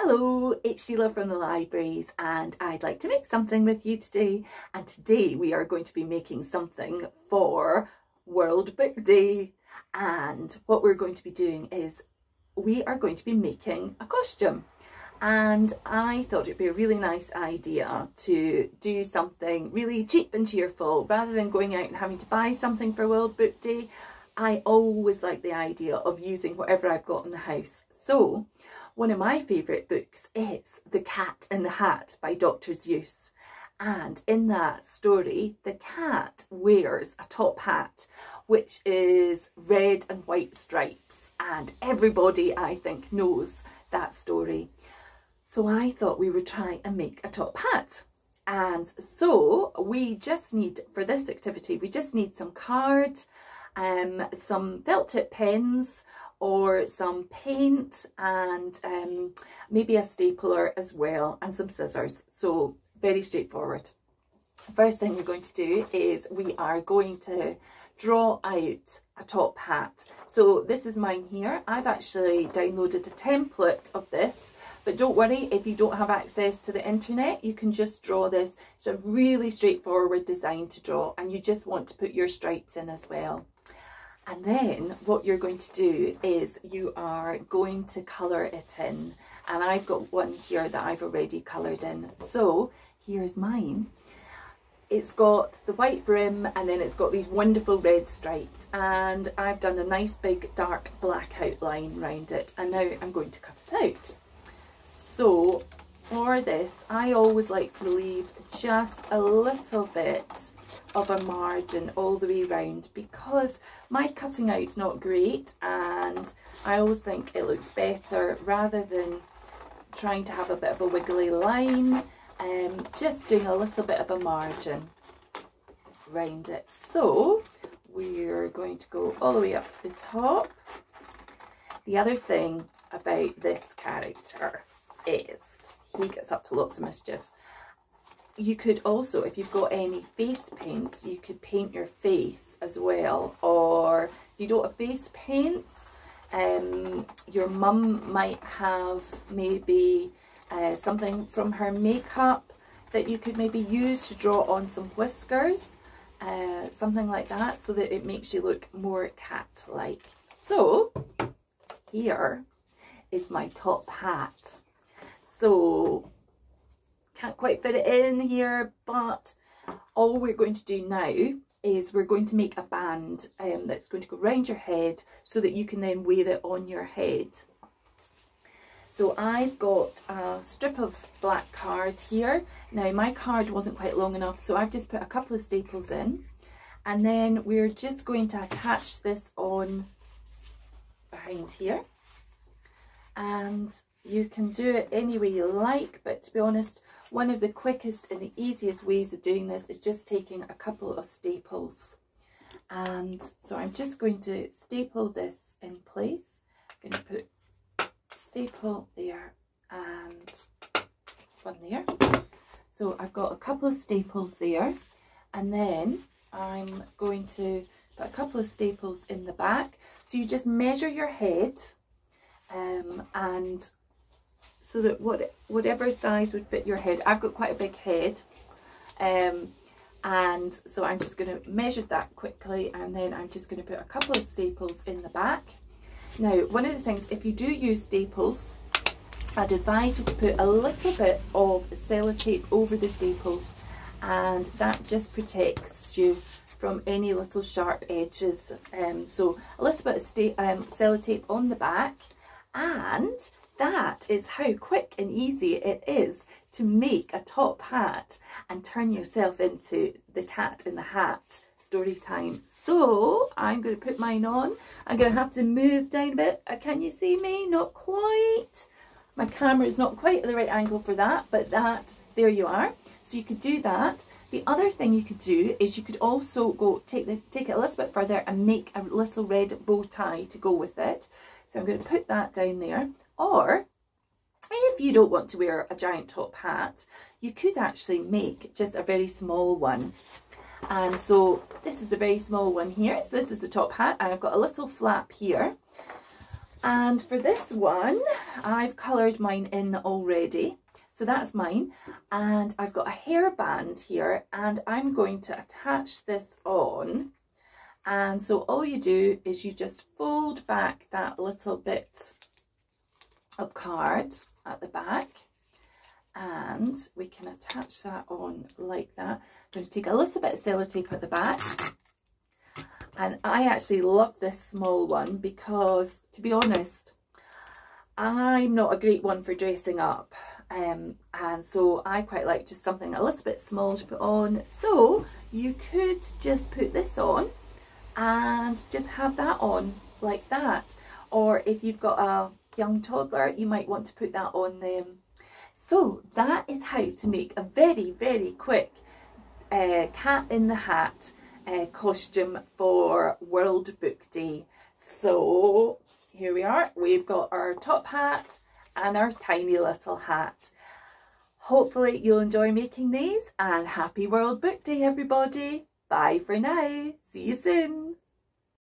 Hello, it's Sheila from the libraries and I'd like to make something with you today. And today we are going to be making something for World Book Day. And what we're going to be doing is we are going to be making a costume. And I thought it'd be a really nice idea to do something really cheap and cheerful rather than going out and having to buy something for World Book Day. I always like the idea of using whatever I've got in the house. So one of my favourite books is The Cat in the Hat by Dr. Seuss. And in that story, the cat wears a top hat, which is red and white stripes. And everybody, I think, knows that story. So I thought we would try and make a top hat. And so we just need, for this activity, we just need some card, some felt tip pens, or some paint and maybe a stapler as well, and some scissors. So very straightforward. First thing we're going to do is we are going to draw out a top hat. So this is mine here. I've actually downloaded a template of this, but don't worry if you don't have access to the internet, you can just draw this. It's a really straightforward design to draw, and you just want to put your stripes in as well. And then what you're going to do is you are going to colour it in. And I've got one here that I've already coloured in. So here's mine. It's got the white brim and then it's got these wonderful red stripes. And I've done a nice big dark black outline around it. And now I'm going to cut it out. So for this, I always like to leave just a little bit of a margin all the way around because my cutting out's not great and I always think it looks better rather than trying to have a bit of a wiggly line, just doing a little bit of a margin around it. So we're going to go all the way up to the top. The other thing about this character is he gets up to lots of mischief. You could also, if you've got any face paints, you could paint your face as well. Or if you don't have face paints, your mum might have maybe something from her makeup that you could maybe use to draw on some whiskers, something like that, so that it makes you look more cat-like. So here is my top hat. So can't quite fit it in here, but all we're going to do now is we're going to make a band that's going to go around your head so that you can then wear it on your head. So I've got a strip of black card here. Now my card wasn't quite long enough, so I've just put a couple of staples in, and then we're just going to attach this on behind here. And you can do it any way you like, but to be honest, one of the quickest and the easiest ways of doing this is just taking a couple of staples. And so I'm just going to staple this in place. I'm going to put staple there and one there. So I've got a couple of staples there, and then I'm going to put a couple of staples in the back. So you just measure your head and so that whatever size would fit your head. I've got quite a big head, and so I'm just going to measure that quickly, and then I'm just going to put a couple of staples in the back. Now, one of the things, if you do use staples, I'd advise you to put a little bit of sellotape over the staples, and that just protects you from any little sharp edges. So a little bit of sellotape on the back, and that is how quick and easy it is to make a top hat and turn yourself into the cat in the hat story time. So I'm going to put mine on. I'm going to have to move down a bit. Can you see me? Not quite. My camera is not quite at the right angle for that, but there you are. So you could do that. The other thing you could do is you could also go take it a little bit further and make a little red bow tie to go with it. So I'm going to put that down there. Or if you don't want to wear a giant top hat, you could actually make just a very small one. And so this is a very small one here. So this is the top hat, and I've got a little flap here. And for this one, I've coloured mine in already. So that's mine. And I've got a hairband here, and I'm going to attach this on. And so all you do is you just fold back that little bit of card at the back, and we can attach that on like that. I'm going to take a little bit of sellotape at the back. And I actually love this small one because, to be honest, I'm not a great one for dressing up. And so I quite like just something a little bit small to put on. So you could just put this on and just have that on like that. Or if you've got a young toddler, you might want to put that on them. So that is how to make a very, very quick Cat in the Hat costume for World Book Day. So here we are, we've got our top hat and our tiny little hat. Hopefully you'll enjoy making these, and happy World Book Day everybody. Bye for now, see you soon.